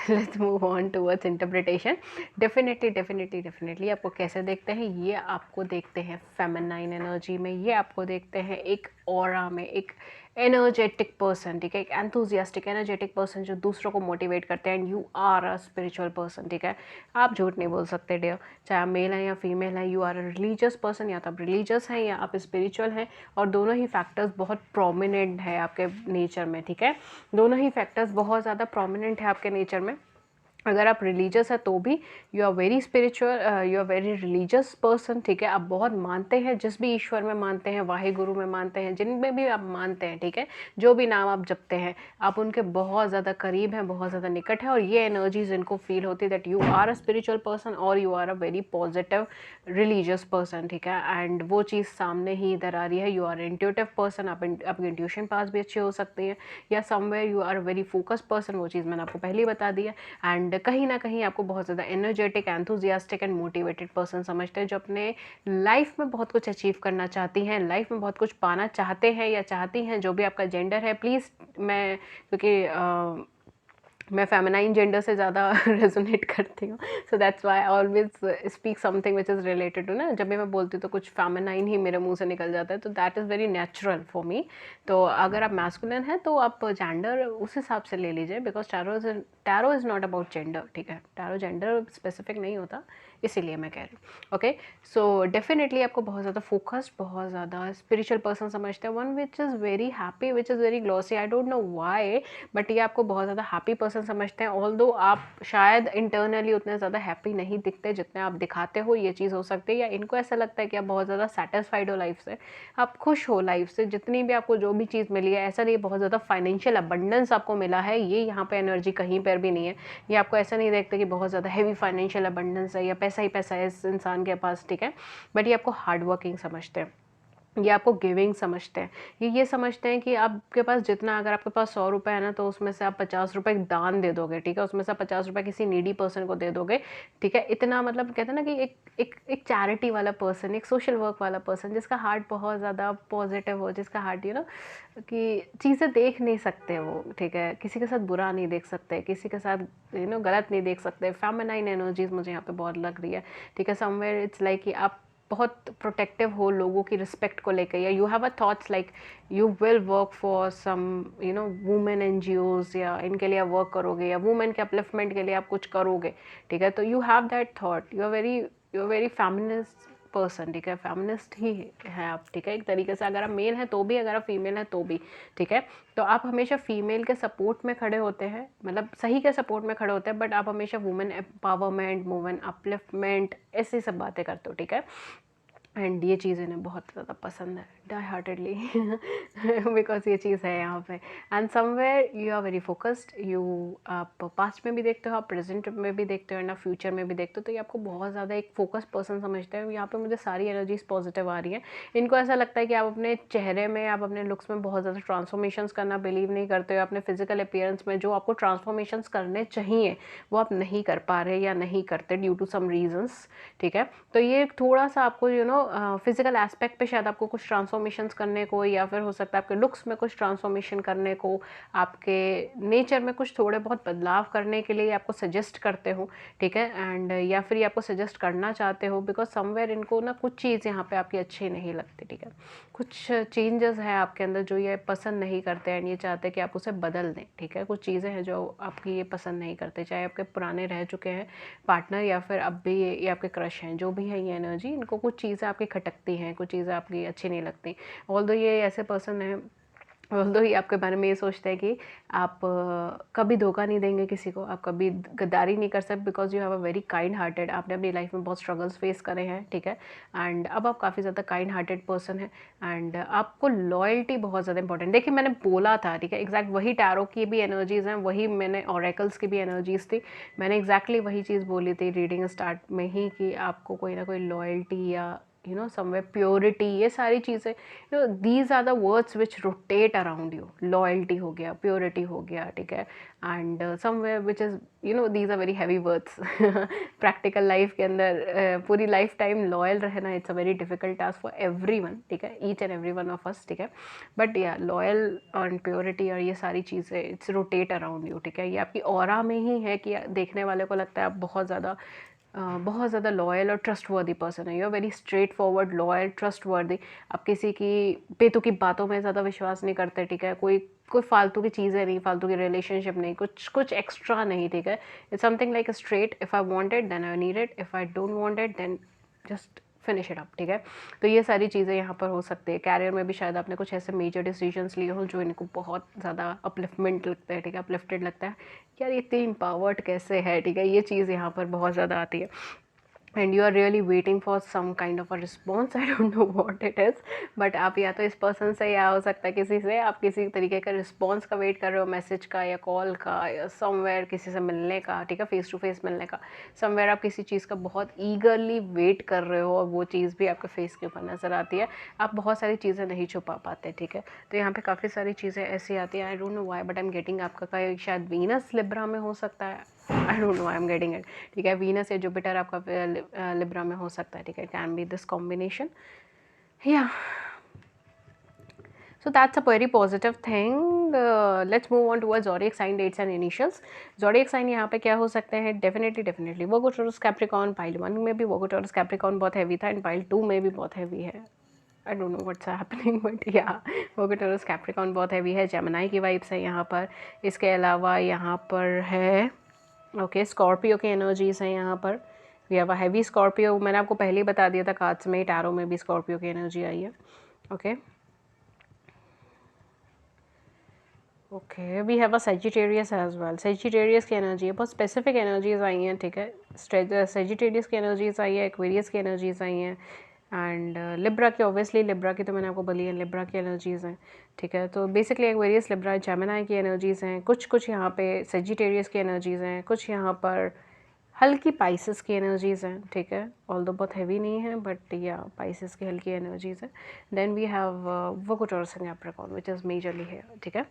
let's move on towards interpretation. Definitely आपको कैसे देखते हैं, ये आपको देखते हैं फेमिनाइन एनर्जी में, ये आपको देखते हैं एक ऑरा में, एक एनर्जेटिक पर्सन, ठीक है, एक एंथुजियास्टिक एनर्जेटिक पर्सन जो दूसरों को मोटिवेट करते हैं. And you are a spiritual person, ठीक है, आप झूठ नहीं बोल सकते डियर, चाहे आप मेल हैं या फीमेल हैं. You are a religious person, या तो आप रिलीजियस हैं या आप स्पिरिचुअल हैं, और दोनों ही फैक्टर्स बहुत प्रोमिनेंट है आपके नेचर में, ठीक है, दोनों ही फैक्टर्स बहुत ज़्यादा प्रोमिनेंट है आपके नेचर में. अगर आप रिलीजियस है तो भी you are very spiritual, you are very religious person, ठीक है, आप बहुत मानते हैं, जिस भी ईश्वर में मानते हैं, वाहे गुरु में मानते हैं, जिनमें भी आप मानते हैं, ठीक है, जो भी नाम आप जपते हैं, आप उनके बहुत ज़्यादा करीब हैं, बहुत ज़्यादा निकट है. और ये एनर्जीज इनको फील होती है that you are a spiritual person और you are a very positive religious person, ठीक है. एंड वो चीज़ सामने ही इधर आ रही है. यू आर इंट्यूटिव पर्सन, आपकी इंट्यूशन पास भी अच्छी हो सकती है, या somewhere you are very focused person, वो चीज़ मैंने आपको पहले ही बता दी है. एंड कहीं ना कहीं आपको बहुत ज़्यादा energetic, enthusiastic and motivated person समझते हैं, जो अपने लाइफ में बहुत कुछ अचीव करना चाहती हैं, लाइफ में बहुत कुछ पाना चाहते हैं या चाहती हैं, जो भी आपका जेंडर है. प्लीज़, मैं क्योंकि मैं फेमिनाइन जेंडर से ज़्यादा रेजोनेट करती हूँ, so that's why I always speak something which is related to ना. जब भी मैं बोलती हूँ तो कुछ फेमिनाइन ही मेरे मुंह से निकल जाता है, तो that is very natural for me. तो अगर आप मैस्कुलिन हैं तो आप जेंडर उस हिसाब से ले लीजिए, because tarot is not about gender, ठीक है, टैरो जेंडर स्पेसिफिक नहीं होता, इसीलिए मैं कह रही हूँ. ओके, सो डेफिनेटली आपको बहुत ज़्यादा फोकस्ड, बहुत ज़्यादा स्पिरिचुअल पर्सन समझते हैं, one which is very happy, which is very glossy. I don't know why, but ये आपको बहुत ज़्यादा हैप्पी पर्सन समझते हैं. ऑल्दो आप शायद इंटरनली उतने ज़्यादा हैप्पी नहीं दिखते जितने आप दिखाते हो, ये चीज़ हो सकती है. या इनको ऐसा लगता है कि आप बहुत ज़्यादा सेटिस्फाइड हो लाइफ से, आप खुश हो लाइफ से, जितनी भी आपको जो भी चीज़ मिली है. ऐसा नहीं बहुत ज़्यादा फाइनेंशियल अबंडेंस आपको मिला है, ये यहाँ पे एनर्जी कहीं पर भी नहीं है. ये आपको ऐसा नहीं देखते कि बहुत ज़्यादा हैवी फाइनेंशियल अबंडेंस है या पैसा ही पैसा है इस इंसान के पास, ठीक है, बट ये आपको हार्ड वर्किंग समझते हैं, ये आपको गिविंग समझते हैं. ये समझते हैं कि आपके पास जितना, अगर आपके पास 100 रुपये है ना, तो उसमें से आप 50 रुपये दान दे दोगे, ठीक है, उसमें से आप 50 रुपये किसी नीडी पर्सन को दे दोगे, ठीक है. इतना मतलब कहते हैं ना कि एक चैरिटी वाला पर्सन, एक सोशल वर्क वाला पर्सन, जिसका हार्ट बहुत ज़्यादा पॉजिटिव हो, जिसका हार्ट कि चीज़ें देख नहीं सकते वो, ठीक है, किसी के साथ बुरा नहीं देख सकते, किसी के साथ गलत नहीं देख सकते. फेमिनाइन एनर्जीज मुझे यहाँ पे बहुत लग रही है, ठीक है. समवेयर इट्स लाइक कि आप बहुत प्रोटेक्टिव हो लोगों की रिस्पेक्ट को लेकर, या you have a thoughts like you will work for some women NGOs, या इनके लिए आप वर्क करोगे, या वुमेन के अपलिफ्टमेंट के लिए आप कुछ करोगे, ठीक है. तो you have that thought, you are very feminist person, ठीक है, फेमिनिस्ट ही है आप, ठीक है, एक तरीके से. अगर आप मेल हैं तो भी, अगर आप फीमेल हैं तो भी, ठीक है. तो आप हमेशा फीमेल के सपोर्ट में खड़े होते हैं, मतलब सही के सपोर्ट में खड़े होते हैं, बट आप हमेशा वुमेन एम्पावरमेंट, वुमेन अपलिफ्टमेंट, ऐसी सब बातें करते हो, ठीक है. एंड ये चीज़ इन्हें बहुत ज़्यादा पसंद है डाई हार्टेडली, बिकॉज ये चीज़ है यहाँ पे. And somewhere you are very focused, आप पास्ट में भी देखते हो, आप प्रेजेंट में भी देखते हो, एंड आप फ्यूचर में भी देखते हो. तो ये आपको बहुत ज़्यादा एक फोकस्ड पर्सन समझते हैं. यहाँ पे मुझे सारी एनर्जीज पॉजिटिव आ रही हैं. इनको ऐसा लगता है कि आप अपने चेहरे में, आप अपने लुक्स में बहुत ज़्यादा ट्रांसफॉर्मेशंस करना बिलीव नहीं करते हो. अपने फिजिकल अपीयरेंस में जो आपको ट्रांसफॉर्मेशंस करने चाहिए वो आप नहीं कर पा रहे या नहीं करते ड्यू टू सम रीजंस, ठीक है. तो ये थोड़ा सा आपको फिजिकल एस्पेक्ट पे शायद आपको कुछ ट्रांसफॉर्मेशंस करने को, या फिर हो सकता है आपके लुक्स में कुछ ट्रांसफॉर्मेशन करने को, आपके नेचर में कुछ थोड़े बहुत बदलाव करने के लिए आपको सजेस्ट करते हो, ठीक है. एंड या फिर आपको सजेस्ट करना चाहते हो, बिकॉज समवेयर इनको ना कुछ चीज़ यहाँ पे आपकी अच्छी नहीं लगती, ठीक है. कुछ चेंजेस हैं आपके अंदर जो ये पसंद नहीं करते, एंड ये चाहते हैं कि आप उसे बदल दें, ठीक है. कुछ चीज़ें हैं जो आपकी ये पसंद नहीं करते, चाहे आपके पुराने रह चुके हैं पार्टनर, या फिर अब भी ये आपके क्रश हैं, जो भी है ये एनर्जी, इनको कुछ चीज़ें आपकी खटकती हैं, कुछ चीज़ें आपकी अच्छी नहीं लगती. ऑल्दो ये ऐसे पर्सन हैं ऑल्दो ही आपके बारे में ये सोचते हैं कि आप कभी धोखा नहीं देंगे किसी को, आप कभी गद्दारी नहीं कर सकते, because you have a very kind hearted. आपने अपनी लाइफ में बहुत स्ट्रगल्स फेस करे हैं, ठीक है, एंड अब आप काफ़ी ज़्यादा काइंड हार्टेड पर्सन है, एंड आपको लॉयल्टी बहुत ज़्यादा इंपॉर्टेंट। देखिए मैंने बोला था, ठीक है, एग्जैक्ट वही टैरो की भी एनर्जीज़ हैं, वही मैंने ऑरेकल्स की भी एनर्जीज़ थी, मैंने एग्जैक्टली वही चीज़ बोली थी रीडिंग स्टार्ट में ही कि आपको कोई ना कोई लॉयल्टी या समवेयर प्योरिटी, ये सारी चीज़ें, these are the words which rotate around you. Loyalty हो गया, प्योरिटी हो गया, ठीक है, and somewhere which is these are very heavy words. Practical life के अंदर पूरी लाइफ टाइम लॉयल रहना, it's a very difficult task for every one, ठीक है, each and every one of us, ठीक है, बट या लॉयल और प्योरिटी और ये सारी चीज़ें इट्स रोटेट अराउंड यू, ठीक है, ये आपकी ऑरा में ही है कि देखने वाले को लगता है आप बहुत ज़्यादा लॉयल और ट्रस्टवर्दी पर्सन है। You are very straight forward, loyal, trustworthy. आप किसी की बेतुकी बातों में ज़्यादा विश्वास नहीं करते, ठीक है, कोई फालतू की चीज़ें नहीं, फालतू की रिलेशनशिप नहीं, कुछ एक्स्ट्रा नहीं, ठीक है, it's something like straight, if I want it then I need it, if I don't want it then just finish it up, ठीक है। तो ये सारी चीज़ें यहाँ पर हो सकती है। कैरियर में भी शायद आपने कुछ ऐसे मेजर डिसीजंस लिए हो जो इनको बहुत ज़्यादा अपलिफ्टमेंट लगता है, ठीक है, अपलिफ्टेड लगता है, यार ये इतनी इम्पावर्ड कैसे है, ठीक है, ये चीज़ यहाँ पर बहुत ज़्यादा आती है। And you are really waiting for some kind of a response, I don't know what it is, but आप या तो इस पर्सन से या हो सकता है किसी से आप किसी तरीके का रिस्पॉन्स का वेट कर रहे हो, मैसेज का या कॉल का या समवेयर किसी से मिलने का, ठीक है, फेस टू फेस मिलने का, समवेयर आप किसी चीज़ का बहुत ईगरली वेट कर रहे हो और वो चीज़ भी आपके फेस के ऊपर नज़र आती है। आप बहुत सारी चीज़ें नहीं छुपा पाते, ठीक है, तो यहाँ पे काफ़ी सारी चीज़ें ऐसी आती हैं, आई don't know why but I am getting आपका का शायद वीनस लिब्रा में हो सकता है, I don't no I am getting it, ठीक है, वीनस या जुपिटर आपका लिब्रा में हो सकता है, ठीक है, कैन बी दिस कॉम्बिनेशन, या so that's a very positive thing. Let's move on towards zodiac sign dates and initials. Zodiac sign यहाँ पे क्या हो सकते हैं, डेफिनेटली वर्गो टॉरस कैप्रिकॉर्न, पाइल 1 में भी वर्गो टॉरस कैप्रिकॉर्न बहुत हैवी था एंड पाइल 2 में भी बहुत हैवी है, I don't know what's happening but या वर्गो टॉरस कैप्रिकॉर्न बहुत हैवी है। जेमिनी की वाइब्स है यहाँ पर, इसके अलावा यहाँ पर है ओके स्कॉर्पियो की एनर्जीज हैं यहाँ पर, we have a heavy Scorpio, मैंने आपको पहले ही बता दिया था कार्ड्स में, टैरो में भी स्कॉर्पियो की एनर्जी आई है, okay okay we have a Sagittarius as well, Sagittarius की एनर्जी है, बहुत स्पेसिफिक एनर्जीज आई हैं, ठीक है, सेजिटेरियस की एनर्जीज आई है, एक्वेरियस की एनर्जीज आई हैं एंड लिब्रा की, ऑब्वियसली लिब्रा की तो मैंने आपको बोली है, लिब्रा की एनर्जीज़ हैं, ठीक है, तो बेसिकली एक्वेरियस, लिब्रा, जेमिनी की एनर्जीज़ हैं, कुछ यहाँ पे सेजिटेरियस की एनर्जीज़ हैं, कुछ यहाँ पर हल्की पाइसेस की एनर्जीज़ हैं, ठीक है, ऑल्दो बहुत हैवी नहीं है बट या पाइसेस की हल्की एनर्जीज़ हैं। Then we have Virgo Taurus and Capricorn which is majorly है, ठीक है।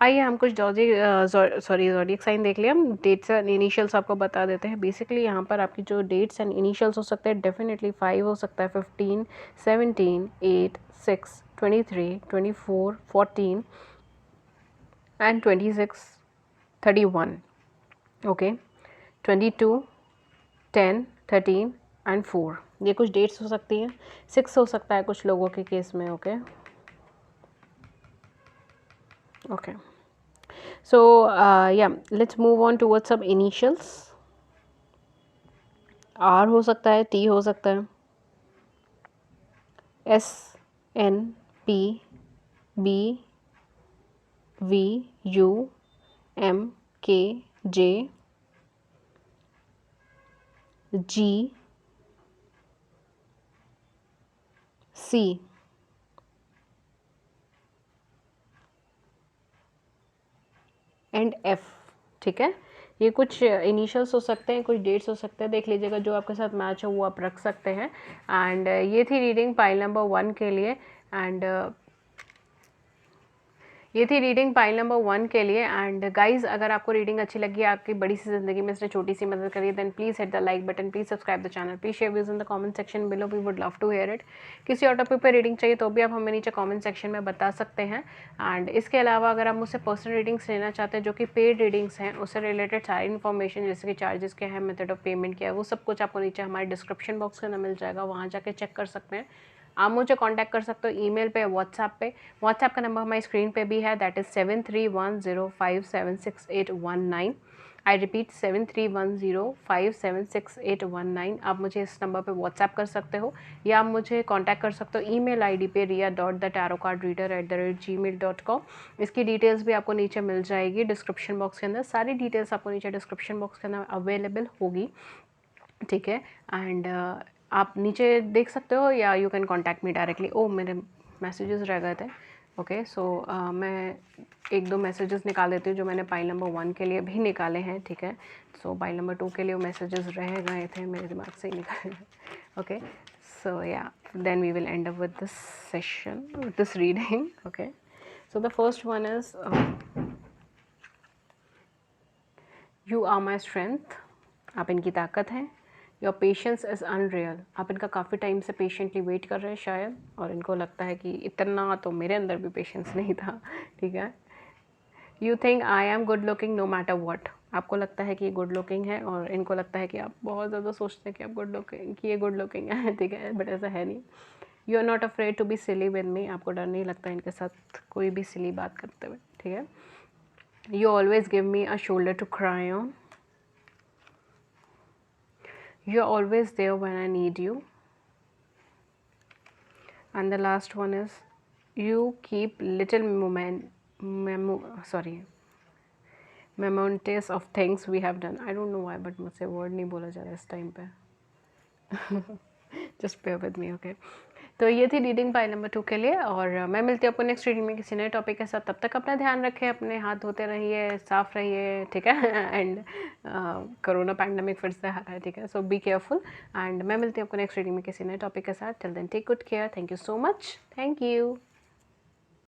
आइए हम कुछ ज़ोडिएक साइन देख लिया, हम डेट्स एंड इनिशियल्स आपको बता देते हैं। बेसिकली यहाँ पर आपकी जो डेट्स एंड इनिशियल्स हो सकते हैं, डेफिनेटली 5 हो सकता है, 15, 17, 8, 6, 23, 24, 14 एंड 26, 31, ओके, 22, 10, 13 एंड 4, ये कुछ डेट्स हो सकती हैं। 6 हो सकता है कुछ लोगों के केस में, okay okay so yeah let's move on towards some initials. R हो सकता है, टी हो सकता है, S, N, P, B, V, U, M, K, J, ji, C, and F, ठीक है, ये कुछ इनिशियल्स हो सकते हैं, कुछ डेट्स हो सकते हैं, देख लीजिएगा जो आपके साथ मैच हो वो आप रख सकते हैं। एंड ये थी रीडिंग पाइल नंबर 1 के लिए, एंड ये थी रीडिंग पाइल नंबर 1 के लिए। एंड गाइज अगर आपको रीडिंग अच्छी लगी, आपकी बड़ी सी ज़िंदगी में इसने छोटी सी मदद करी, then please hit the like button, please subscribe the channel, please share views in the comment section below, we would love to hear it. किसी और टॉपिक पर रीडिंग चाहिए तो भी आप हमें नीचे कमेंट सेक्शन में बता सकते हैं। एंड इसके अलावा अगर आप मुझसे पर्सनल रीडिंग्स लेना चाहते हैं जो कि पेड रीडिंग्स हैं, उससे रिलेटेड सारी इन्फॉर्मेशन जैसे कि चार्जेस क्या है, मेथड ऑफ पेमेंट क्या है, वो सब कुछ आपको नीचे हमारे डिस्क्रिप्शन बॉक्स के अंदर मिल जाएगा, वहाँ जाके चेक कर सकते हैं। आप मुझे कांटेक्ट कर सकते हो ईमेल पे, व्हाट्सएप पे। व्हाट्सएप का नंबर हमारी स्क्रीन पे भी है, दैट इज़ 7310576819। I repeat 7310576819। आप मुझे इस नंबर पे व्हाट्सएप कर सकते हो या आप मुझे कांटेक्ट कर सकते हो ईमेल आईडी पे ria.thetarotcardreader@gmail.com। इसकी डिटेल्स भी आपको नीचे मिल जाएगी डिस्क्रिप्शन बॉक्स के अंदर, सारी डिटेल्स आपको नीचे डिस्क्रिप्शन बॉक्स के अंदर अवेलेबल होगी, ठीक है। एंड आप नीचे देख सकते हो या you can contact me directly. ओ मेरे मैसेजेस रह गए थे, ओके। सो मैं एक दो मैसेजेस निकाल देती हूँ जो मैंने पाइल नंबर 1 के लिए भी निकाले हैं, ठीक है। सो पाइल नंबर 2 के लिए वो मैसेजेस रह गए थे, मेरे दिमाग से ही निकाले, okay. So yeah then we will end up with this session, this reading, okay. So the first one is you are my strength. आप इनकी ताकत हैं। Your patience is unreal. आप इनका काफ़ी टाइम से पेशेंटली वेट कर रहे हैं शायद, और इनको लगता है कि इतना तो मेरे अंदर भी पेशेंस नहीं था, ठीक है। You think I am good looking no matter what. आपको लगता है कि ये गुड लुकिंग है, और इनको लगता है कि आप बहुत ज़्यादा सोचते हैं कि आप गुड लुकिंग, कि ये गुड लुकिंग है, ठीक है, बट ऐसा है नहीं। You are not afraid to be silly with me. आपको डर नहीं लगता इनके साथ कोई भी सिली बात करते हुए, ठीक है। You always give me a shoulder to cry on. You're always there when I need you. And the last one is you keep little mementos of things we have done. I don't know why, but मुझसे word नहीं बोला जा रहा इस time पे। Just bear with me, okay? तो ये थी रीडिंग पाइल नंबर 2 के लिए, और मैं मिलती हूँ आपको नेक्स्ट रीडिंग में किसी नए टॉपिक के साथ। तब तक अपना ध्यान रखें, अपने हाथ धोते रहिए, साफ रहिए, ठीक है। एंड कोरोना पैंडमिक फिर से आ रहा है, ठीक है। सो बी केयरफुल, एंड मैं मिलती हूँ आपको नेक्स्ट रीडिंग में किसी नए टॉपिक के साथ। Till then take good care. Thank you so much. Thank you.